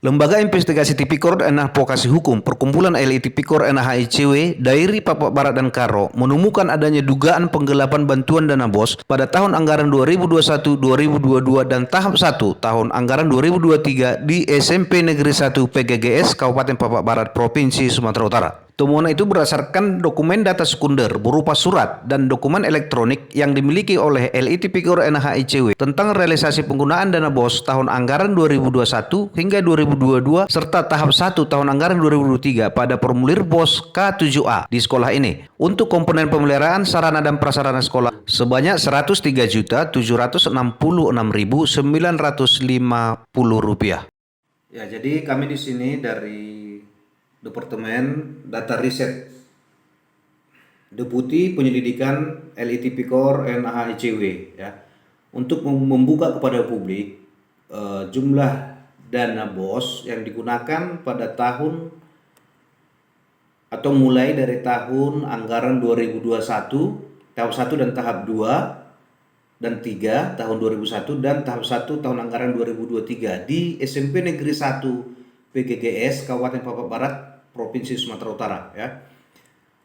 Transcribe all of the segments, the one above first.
Lembaga Investigasi Tipikor dan Advokasi Hukum Perkumpulan LI Tipikor NHICW Dairi Papua Barat dan Karo menemukan adanya dugaan penggelapan bantuan dana BOS pada tahun anggaran 2021-2022 dan tahap 1 tahun anggaran 2023 di SMP Negeri 1 PGGS Kabupaten Papua Barat Provinsi Sumatera Utara. Temuan itu berdasarkan dokumen data sekunder berupa surat dan dokumen elektronik yang dimiliki oleh LI Tipikor NHICW tentang realisasi penggunaan dana BOS tahun anggaran 2021 hingga 2022 serta tahap 1 tahun anggaran 2023 pada formulir BOS K7A di sekolah ini untuk komponen pemeliharaan sarana dan prasarana sekolah sebanyak Rp103.766.950. Ya, jadi kami di sini dari Departemen Data Riset Deputi Penyelidikan LI Tipikor NHICW ya, untuk membuka kepada publik jumlah dana BOS yang digunakan pada tahun atau mulai dari tahun anggaran 2021 tahap 1 dan tahap 2 dan 3 tahun 2001 dan tahap 1 tahun anggaran 2023 di SMP Negeri 1 PGGS Kabupaten Papua Barat Provinsi Sumatera Utara ya.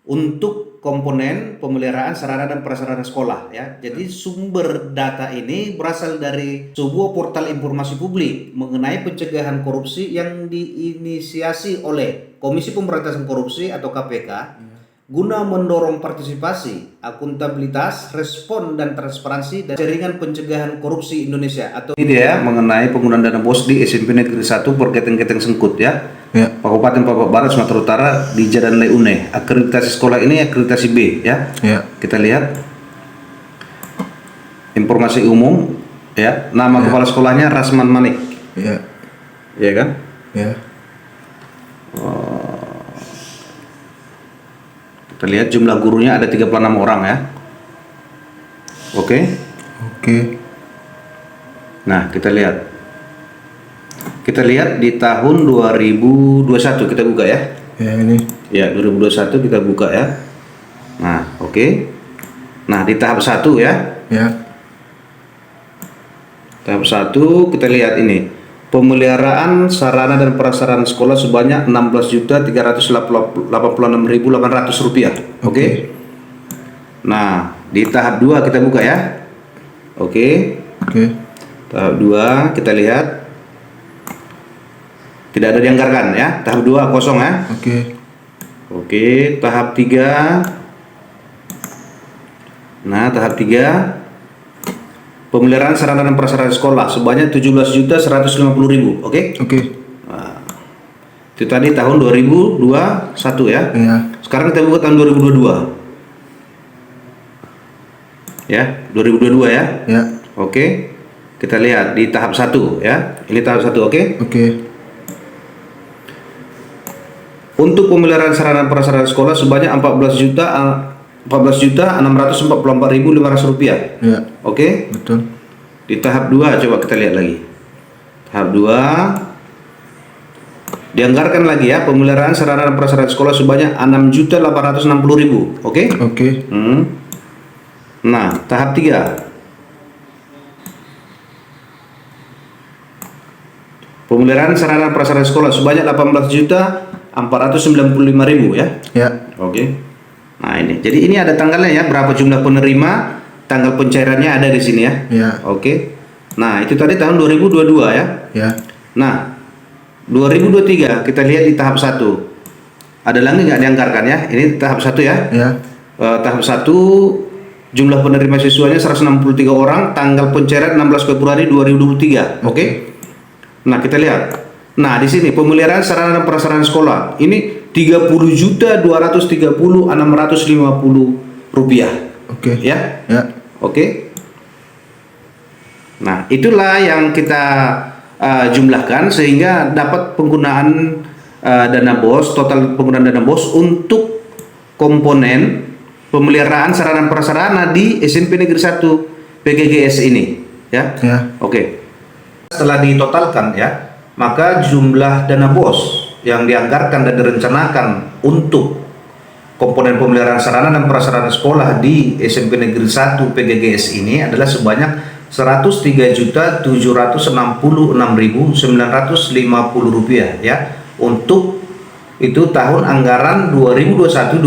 Untuk komponen pemeliharaan sarana dan prasarana sekolah ya. Jadi sumber data ini berasal dari sebuah portal informasi publik mengenai pencegahan korupsi yang diinisiasi oleh Komisi Pemberantasan Korupsi atau KPK guna mendorong partisipasi, akuntabilitas, respon dan transparansi dan jaringan pencegahan korupsi Indonesia atau ini dia mengenai penggunaan dana BOS di SMP Negeri 1 Perketeng-Keteng Sengkut ya. Kabupaten Papua Barat Sumatera Utara di Jalan Leune. Akreditasi sekolah ini akreditasi B ya. Kita lihat informasi umum ya. Nama kepala sekolahnya Rasman Manik. Iya kan? Kita lihat jumlah gurunya ada 36 orang ya. Oke. Nah, kita lihat di tahun 2021 kita buka ya. Ini. Ya, 2021 kita buka ya. Nah, oke. Nah, di tahap 1 ya. Tahap 1 kita lihat ini. Pemeliharaan sarana dan prasarana sekolah sebanyak Rp16.386.800. Oke. Nah, di tahap 2 kita buka ya. Oke. Tahap 2 kita lihat. Tidak ada dianggarkan ya. Tahap 2 kosong ya. Oke, tahap 3. Nah, tahap 3 pemeliharaan sarana dan prasarana sekolah sebanyak Rp17.150.000. Oke. Nah, itu tadi tahun 2021 ya. Sekarang kita buka tahun 2022. Ya, 2022 ya. Oke. Kita lihat di tahap 1 ya. Ini tahap 1, oke? Untuk pemeliharaan sarana prasarana sekolah sebanyak Rp14.644.500. Oke? Betul. Di tahap 2 coba kita lihat lagi. Tahap 2 dianggarkan lagi ya, pemeliharaan sarana dan prasarana sekolah sebanyak Rp6.860.000. Oke? Nah, tahap 3 pemeliharaan sarana prasarana sekolah sebanyak Rp18.495.000 ya. Oke. Nah, ini. Jadi ini ada tanggalnya ya, berapa jumlah penerima, tanggal pencairannya ada di sini ya. Oke. Nah, itu tadi tahun 2022 ya. Nah, 2023 kita lihat di tahap 1. Ada lagi nggak dianggarkan ya? Ini tahap 1 ya. Tahap 1 jumlah penerima siswanya 163 orang, tanggal pencairan 16 Februari 2023. Oke. Nah, kita lihat. Nah, di sini pemeliharaan sarana dan prasarana sekolah ini Rp30.230.650. Oke. Nah, itulah yang kita jumlahkan sehingga dapat penggunaan dana BOS, total penggunaan dana BOS untuk komponen pemeliharaan sarana dan prasarana di SMP Negeri 1 PGGS ini ya. Oke. Setelah ditotalkan ya, maka jumlah dana BOS yang dianggarkan dan direncanakan untuk komponen pemeliharaan sarana dan prasarana sekolah di SMP Negeri 1 PGGS ini adalah sebanyak Rp103.766.950 ya, untuk itu tahun anggaran 2021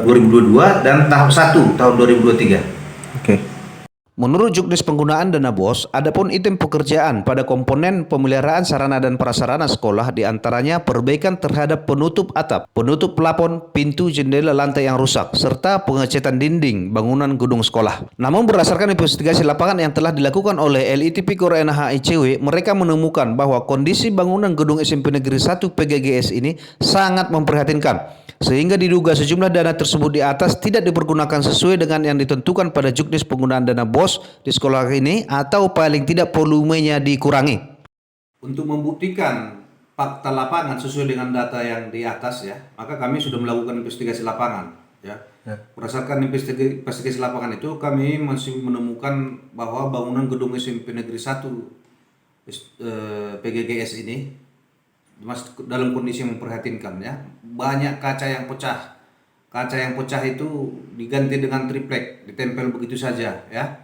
2022 dan tahap 1 tahun 2023. Oke. Menurut juknis penggunaan dana BOS, adapun item pekerjaan pada komponen pemeliharaan sarana dan prasarana sekolah diantaranya perbaikan terhadap penutup atap, penutup plafon, pintu, jendela, lantai yang rusak, serta pengecatan dinding bangunan gedung sekolah. Namun berdasarkan investigasi lapangan yang telah dilakukan oleh LITP Kor NH ICW, mereka menemukan bahwa kondisi bangunan gedung SMP Negeri 1 PGGS ini sangat memprihatinkan, sehingga diduga sejumlah dana tersebut di atas tidak dipergunakan sesuai dengan yang ditentukan pada juknis penggunaan dana BOS di sekolah ini, atau paling tidak volumenya dikurangi. Untuk membuktikan fakta lapangan sesuai dengan data yang di atas ya, maka kami sudah melakukan investigasi lapangan ya. Berdasarkan investigasi lapangan itu, kami masih menemukan bahwa bangunan gedung SMP Negeri 1 PGGS ini dalam kondisi yang memprihatinkan ya. Banyak kaca yang pecah. Kaca yang pecah itu diganti dengan triplek, ditempel begitu saja ya.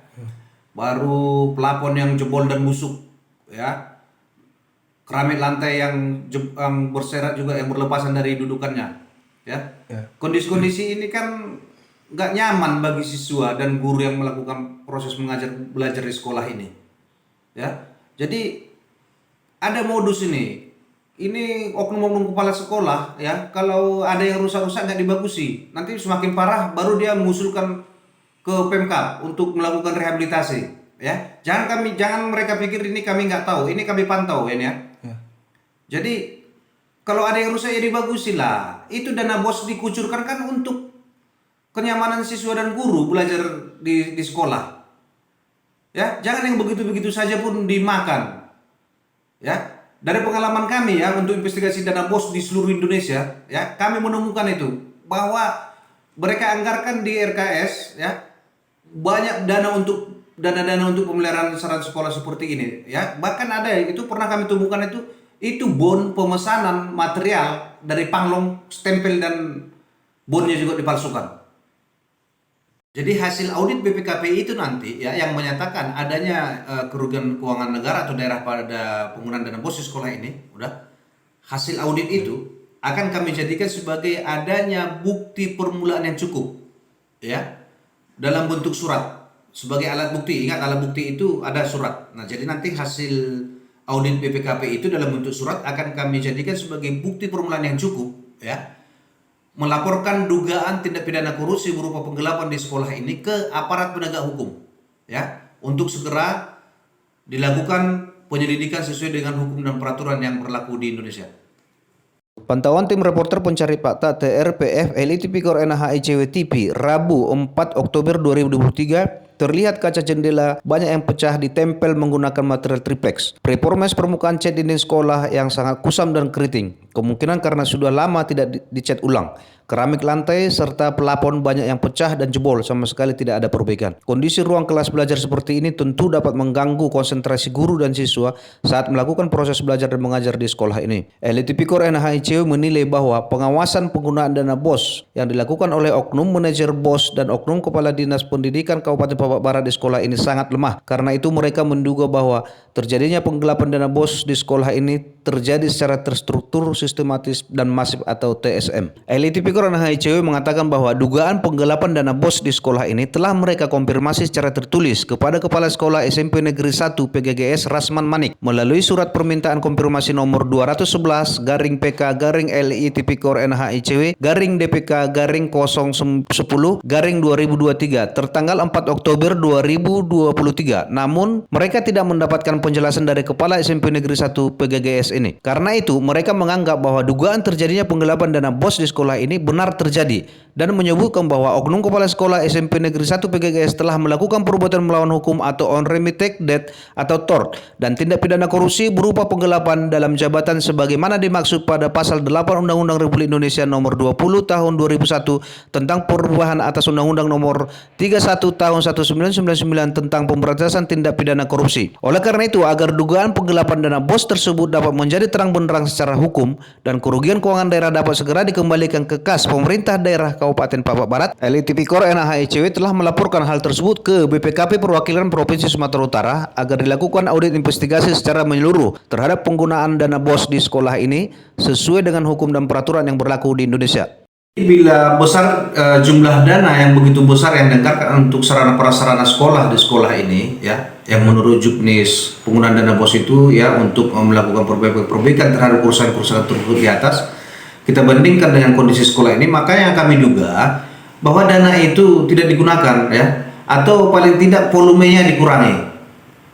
Baru plafon yang jebol dan busuk ya. Keramik lantai yang berserat juga, yang berlepasan dari dudukannya ya. Kondisi-kondisi ini kan nggak nyaman bagi siswa dan guru yang melakukan proses mengajar belajar di sekolah ini ya. Jadi ada modus ini oknum-oknum kepala sekolah ya, kalau ada yang rusak-rusak nggak dibagusi, nanti semakin parah baru dia mengusulkan ke Pemkab untuk melakukan rehabilitasi ya. Jangan mereka pikir ini kami nggak tahu, ini kami pantau ya. Jadi kalau ada yang rusak ya dibagusi lah. Itu dana BOS dikucurkan kan untuk kenyamanan siswa dan guru belajar di sekolah ya. Jangan yang begitu-begitu saja pun dimakan ya. Dari pengalaman kami ya, untuk investigasi dana BOS di seluruh Indonesia ya, kami menemukan itu bahwa mereka anggarkan di RKS ya banyak dana untuk pemeliharaan sarana sekolah seperti ini ya. Bahkan ada itu pernah kami temukan itu bon pemesanan material dari Panglong, stempel dan bonnya juga dipalsukan. Jadi hasil audit BPKP itu nanti ya yang menyatakan adanya kerugian keuangan negara atau daerah pada penggunaan dana BOS di sekolah ini, hasil audit itu akan kami jadikan sebagai adanya bukti permulaan yang cukup ya, dalam bentuk surat sebagai alat bukti. Ingat, alat bukti itu ada surat. Nah, jadi nanti hasil audit BPKP itu dalam bentuk surat akan kami jadikan sebagai bukti permulaan yang cukup ya, melaporkan dugaan tindak pidana korupsi berupa penggelapan di sekolah ini ke aparat penegak hukum ya, untuk segera dilakukan penyelidikan sesuai dengan hukum dan peraturan yang berlaku di Indonesia. Pantauan tim reporter pencari fakta TRPF LITP Kor NH ICW TV Rabu 4 Oktober 2023, terlihat kaca jendela banyak yang pecah ditempel menggunakan material triplex. Performance permukaan cat dinding sekolah yang sangat kusam dan keriting, kemungkinan karena sudah lama tidak dicat ulang. Keramik lantai serta plafon banyak yang pecah dan jebol, sama sekali tidak ada perbaikan. Kondisi ruang kelas belajar seperti ini tentu dapat mengganggu konsentrasi guru dan siswa saat melakukan proses belajar dan mengajar di sekolah ini. LITP Kor NH ICW menilai bahwa pengawasan penggunaan dana BOS yang dilakukan oleh oknum manajer BOS dan oknum kepala dinas pendidikan Kabupaten Papua Barat di sekolah ini sangat lemah. Karena itu mereka menduga bahwa terjadinya penggelapan dana BOS di sekolah ini terjadi secara terstruktur, sistematis dan masif atau TSM. LITP Kor NH ICW mengatakan bahwa dugaan penggelapan dana BOS di sekolah ini telah mereka konfirmasi secara tertulis kepada Kepala Sekolah SMP Negeri 1 PGGS Rasman Manik melalui surat permintaan konfirmasi nomor 211 garing PK garing LITP Kor NH ICW garing DPK garing 010 garing 2023 tertanggal 4 Oktober 2023. Namun mereka tidak mendapatkan penjelasan dari Kepala SMP Negeri 1 PGGS ini. Karena itu mereka menganggap bahwa dugaan terjadinya penggelapan dana BOS di sekolah ini benar terjadi dan menyebutkan bahwa oknum kepala sekolah SMP Negeri 1 PGGS telah melakukan perbuatan melawan hukum atau unremitted debt atau tort dan tindak pidana korupsi berupa penggelapan dalam jabatan sebagaimana dimaksud pada pasal 8 Undang-Undang Republik Indonesia nomor 20 tahun 2001 tentang perubahan atas Undang-Undang nomor 31 tahun 1999 tentang pemberantasan tindak pidana korupsi. Oleh karena itu, agar dugaan penggelapan dana BOS tersebut dapat menjadi terang benderang secara hukum dan kerugian keuangan daerah dapat segera dikembalikan ke Berkas pemerintah daerah Kabupaten Papua Barat, LI Tipikor NAH-ICW telah melaporkan hal tersebut ke BPKP Perwakilan Provinsi Sumatera Utara agar dilakukan audit investigasi secara menyeluruh terhadap penggunaan dana BOS di sekolah ini sesuai dengan hukum dan peraturan yang berlaku di Indonesia. Bila besar jumlah dana yang begitu besar yang dianggarkan untuk sarana prasarana sekolah di sekolah ini, ya, yang menurut juknis penggunaan dana BOS itu ya untuk melakukan perbaikan terhadap perusahaan-perusahaan tersebut di atas, kita bandingkan dengan kondisi sekolah ini, maka yang kami duga bahwa dana itu tidak digunakan, ya, atau paling tidak volumenya dikurangi,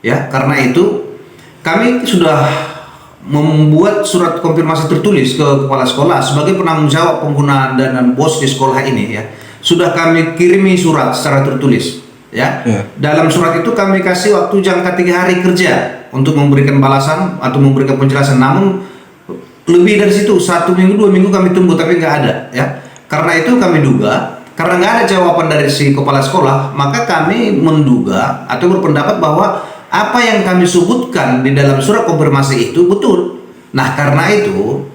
ya. Karena itu kami sudah membuat surat konfirmasi tertulis ke kepala sekolah sebagai penanggung jawab penggunaan dana BOS di sekolah ini, ya. Sudah kami kirimi surat secara tertulis, ya. Dalam surat itu kami kasih waktu jangka 3 hari kerja untuk memberikan balasan atau memberikan penjelasan. Namun lebih dari situ, 1 minggu 2 minggu kami tunggu tapi nggak ada, ya. Karena itu kami duga, karena nggak ada jawaban dari si kepala sekolah, maka kami menduga atau berpendapat bahwa apa yang kami sebutkan di dalam surat konfirmasi itu betul. Nah, karena itu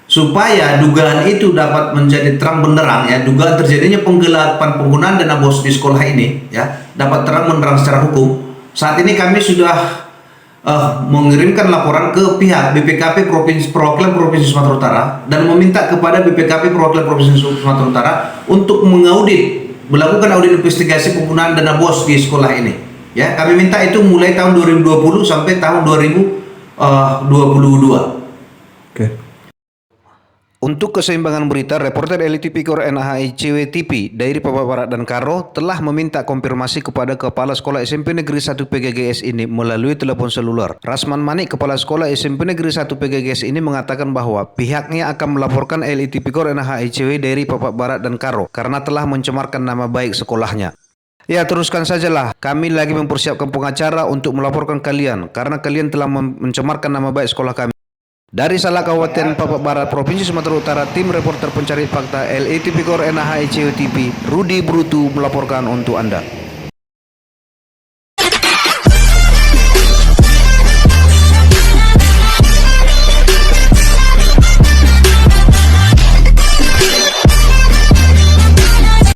supaya dugaan itu dapat menjadi terang benderang, ya, dugaan terjadinya penggelapan penggunaan dana BOS di sekolah ini, ya, dapat terang benderang secara hukum. Saat ini kami sudah mengirimkan laporan ke pihak BPKP Perwakilan Provinsi Sumatera Utara dan meminta kepada BPKP Perwakilan Provinsi Sumatera Utara untuk melakukan audit investigasi penggunaan dana BOS di sekolah ini. Ya, kami minta itu mulai tahun 2020 sampai tahun 2022. Oke. Untuk keseimbangan berita, reporter LI Tipikor NAH-ICW TV dari Papua Barat dan Karo telah meminta konfirmasi kepada Kepala Sekolah SMP Negeri 1 PGGS ini melalui telepon seluler. Rasman Manik, Kepala Sekolah SMP Negeri 1 PGGS ini mengatakan bahwa pihaknya akan melaporkan LI Tipikor NAH-ICW dari Papua Barat dan Karo karena telah mencemarkan nama baik sekolahnya. Ya, teruskan sajalah. Kami lagi mempersiapkan pengacara untuk melaporkan kalian karena kalian telah mencemarkan nama baik sekolah kami. Dari Salak Kabupaten Papua Barat, Provinsi Sumatera Utara, tim reporter pencari fakta LI Tipikor NAH-ICW TV, Rudi Brutu melaporkan untuk Anda.